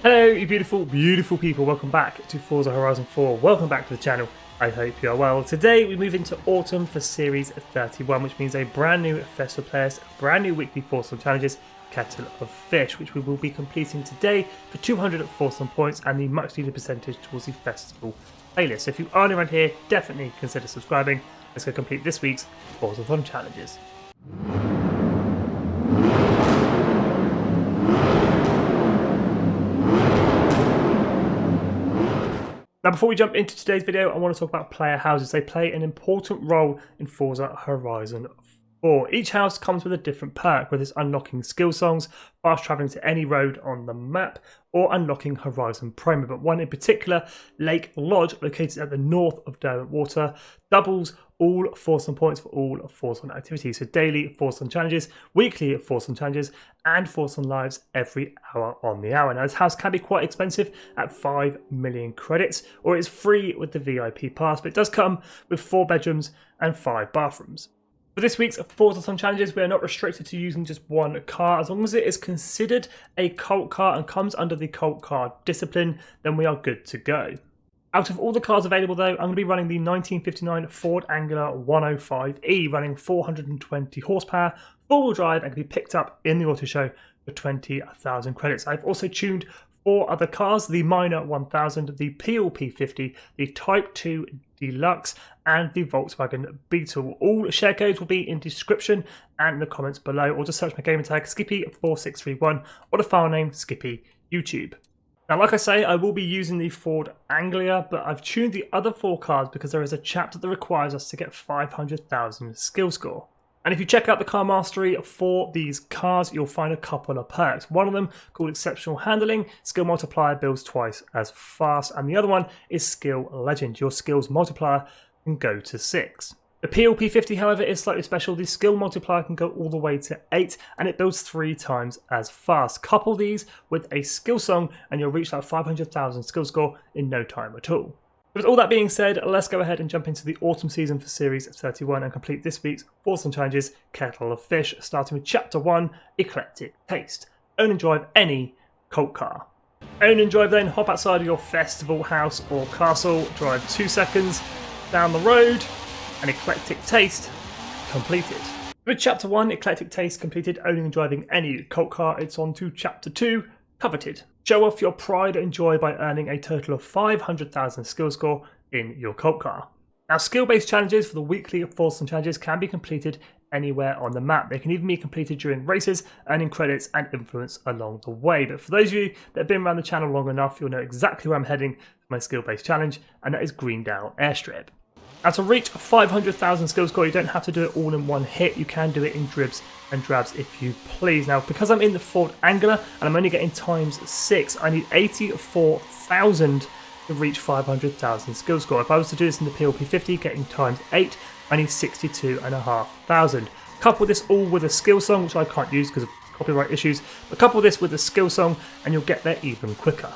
Hello you beautiful, beautiful people, welcome back to Forza Horizon 4, welcome back to the channel, I hope you are well. Today we move into autumn for Series 31, which means a brand new festival playlist, brand new weekly Forzathon challenges, Kettle of Fish, which we will be completing today for 200 Forzathon points and the much needed percentage towards the festival playlist. So if you aren't around here, definitely consider subscribing. Let's go complete this week's Forzathon challenges. Now before we jump into today's video, I want to talk about player houses. They play an important role in Forza Horizon 4. Each house comes with a different perk, whether it's unlocking skill songs, fast travelling to any road on the map, or unlocking Horizon Promo. But one in particular, Lake Lodge, located at the north of Derwent Water, doubles all Forzathon points for all Forzathon activities. So daily Forzathon challenges, weekly Forzathon challenges, and Forzathon lives every hour on the hour. Now this house can be quite expensive at 5 million credits, or it's free with the VIP pass, but it does come with 4 bedrooms and 5 bathrooms. For this week's Forzathon challenges, we are not restricted to using just one car. As long as it is considered a cult car and comes under the cult car discipline, then we are good to go. Out of all the cars available though, I'm going to be running the 1959 Ford Anglia 105e, running 420 horsepower, four-wheel drive, and can be picked up in the auto show for 20,000 credits. I've also tuned 4 other cars, the Minor 1000, the P50, the Type 2 Deluxe, and the Volkswagen Beetle. All share codes will be in description and in the comments below, or just search my gamer tag Skippy4631 or the file name Skippy YouTube. Now, like I say, I will be using the Ford Anglia, but I've tuned the other 4 cars because there is a chapter that requires us to get 500,000 skill score. And if you check out the car mastery for these cars, you'll find a couple of perks. One of them, called Exceptional Handling, skill multiplier builds twice as fast, and the other one is Skill Legend. Your skills multiplier can go to 6. The P50, however, is slightly special. The skill multiplier can go all the way to 8, and it builds 3 times as fast. Couple these with a skill song, and you'll reach that 500,000 skill score in no time at all. With all that being said, let's go ahead and jump into the autumn season for Series 31 and complete this week's Forzathon challenges, Kettle of Fish, starting with Chapter 1, Eclectic Taste. Own and drive any cult car. Own and drive then, hop outside of your festival house or castle, drive 2 seconds down the road, and Eclectic Taste completed. With Chapter 1, Eclectic Taste completed, owning and driving any cult car, it's on to Chapter 2, Coveted. Show off your pride and joy by earning a total of 500,000 skill score in your cult car. Now, skill-based challenges for the weekly Forzathon challenges can be completed anywhere on the map. They can even be completed during races, earning credits and influence along the way. But for those of you that have been around the channel long enough, you'll know exactly where I'm heading for my skill-based challenge, and that is Greendale Airstrip. Now, to reach 500,000 skill score, you don't have to do it all in one hit. You can do it in dribs and drabs if you please. Now, because I'm in the Ford Anglia and I'm only getting times 6, I need 84,000 to reach 500,000 skill score. If I was to do this in the P50, getting times 8, I need 62,500. Couple this all with a skill song, which I can't use because of copyright issues, but couple this with a skill song and you'll get there even quicker.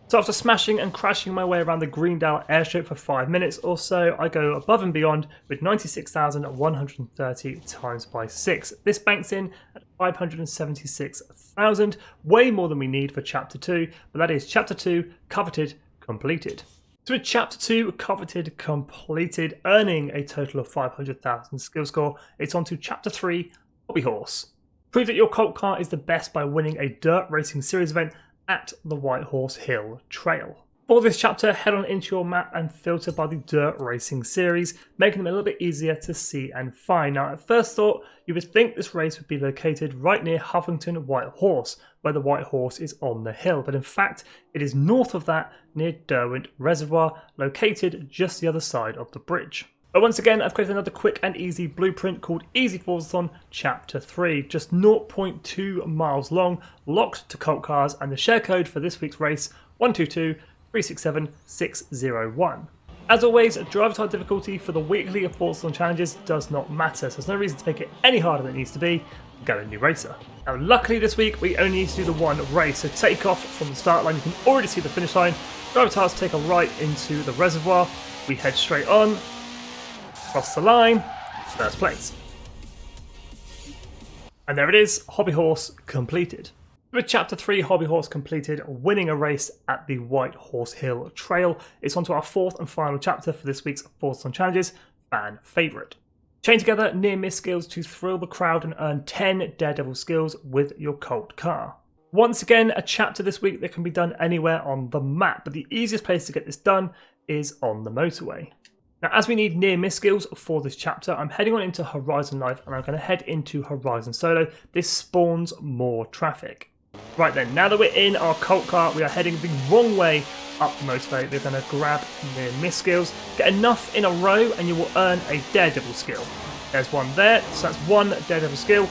So after smashing and crashing my way around the Greendale Airstrip for 5 minutes or so, I go above and beyond with 96,130 times by 6. This banks in at 576,000, way more than we need for Chapter 2, but that is Chapter 2, Coveted, completed. So with Chapter 2, Coveted, completed, earning a total of 500,000 skill score, it's on to Chapter 3, Hobby Horse. Prove that your cult car is the best by winning a dirt racing series event at the White Horse Hill Trail. For this chapter, head on into your map and filter by the Dirt Racing series, making them a little bit easier to see and find. Now, at first thought, you would think this race would be located right near Huffington White Horse, where the White Horse is on the hill, but in fact, it is north of that near Derwent Reservoir, located just the other side of the bridge. But once again, I've created another quick and easy blueprint called Easy Forzathon Chapter 3, just 0.2 miles long, locked to cult cars, and the share code for this week's race, 122367601. As always, driver type difficulty for the weekly Forzathon challenges does not matter, so there's no reason to make it any harder than it needs to be. Go a new racer. Now luckily this week we only need to do the one race, so take off from the start line, you can already see the finish line. Driver tires take a right into the reservoir, we head straight on, cross the line, first place. And there it is, Hobby Horse completed. With Chapter 3 Hobby Horse completed, winning a race at the White Horse Hill Trail, it's on to our fourth and final chapter for this week's Forzathon Challenges, fan favourite. Chain together near-miss skills to thrill the crowd and earn 10 Daredevil skills with your Colt car. Once again, a chapter this week that can be done anywhere on the map, but the easiest place to get this done is on the motorway. Now, as we need near-miss skills for this chapter, I'm heading on into Horizon Life and I'm going to head into Horizon Solo. This spawns more traffic. Right then, now that we're in our Colt car, we are heading the wrong way up the motorway. We're going to grab near-miss skills, get enough in a row and you will earn a Daredevil skill. There's one there, so that's one Daredevil skill.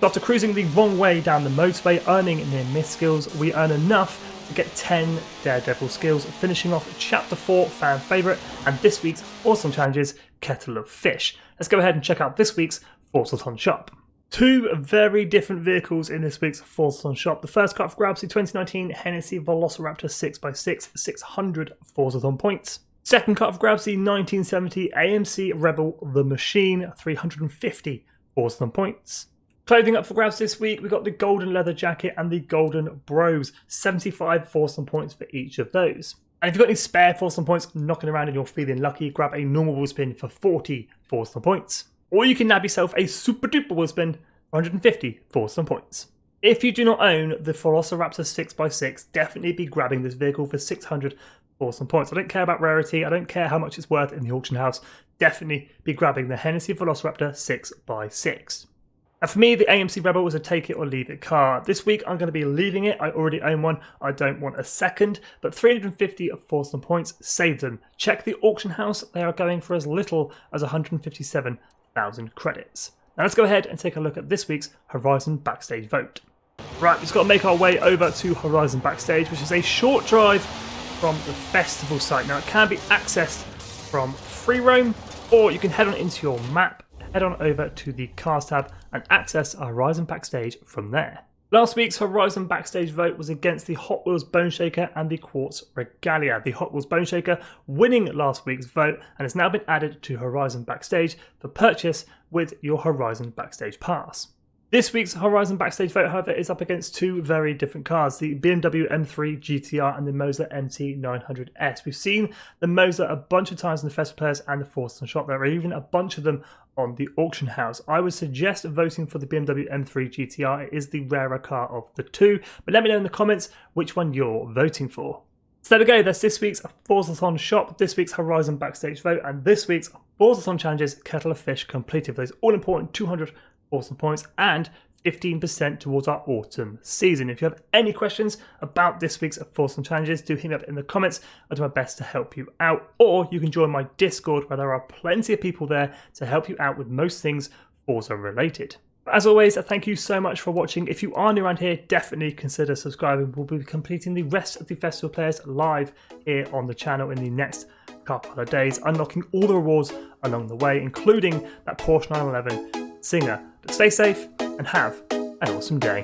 After cruising the wrong way down the motorway, earning near-miss skills, we earn enough to get 10 Daredevil skills, finishing off Chapter 4 fan favourite and this week's Forzathon Challenges Kettle of Fish. Let's go ahead and check out this week's Forzathon shop. Two very different vehicles in this week's Forzathon shop. The first cut for grabs, the 2019 Hennessy Velociraptor 6x6, 600 Forzathon points. Second cut for grabs, the 1970 AMC Rebel The Machine, 350 Forzathon points. Clothing up for grabs this week, we got the golden leather jacket and the golden bros, 75 Forzathon points for each of those. And if you've got any spare Forzathon points knocking around and you're feeling lucky, grab a normal wheel spin for 40 Forzathon points. Or you can nab yourself a super duper wheel spin for 150 Forzathon points. If you do not own the Velociraptor 6x6, definitely be grabbing this vehicle for 600 Forzathon points. I don't care about rarity, I don't care how much it's worth in the auction house, definitely be grabbing the Hennessy Velociraptor 6x6. And for me, the AMC Rebel was a take it or leave it car. This week I'm going to be leaving it. I already own one. I don't want a second. But 350 of Forzathon points, save them. Check the auction house. They are going for as little as 157,000 credits. Now let's go ahead and take a look at this week's Horizon Backstage vote. Right, we've just got to make our way over to Horizon Backstage, which is a short drive from the festival site. Now it can be accessed from free roam, or you can head on into your map, head on over to the Cars tab and access Horizon Backstage from there. Last week's Horizon Backstage vote was against the Hot Wheels Bone Shaker and the Quartz Regalia. The Hot Wheels Bone Shaker winning last week's vote and has now been added to Horizon Backstage for purchase with your Horizon Backstage Pass. This week's Horizon Backstage vote, however, is up against two very different cars, the BMW M3 GTR and the Moser MT900S. We've seen the Moser a bunch of times in the Festival Players and the Forzathon shop. There are even a bunch of them on the auction house. I would suggest voting for the BMW M3 GTR. It is the rarer car of the two, but let me know in the comments which one you're voting for. So there we go, that's this week's Forzathon shop, this week's Horizon Backstage vote, and this week's Forzathon Challenges Kettle of Fish completed with those all-important 200 Forzathon points and 15% towards our autumn season. If you have any questions about this week's Forzathon Challenges, do hit me up in the comments. I'll do my best to help you out. Or you can join my Discord where there are plenty of people there to help you out with most things Forza related. As always, thank you so much for watching. If you are new around here, definitely consider subscribing. We'll be completing the rest of the Festival Players live here on the channel in the next couple of days, unlocking all the rewards along the way, including that Porsche 911 Singer. But stay safe and have an awesome day.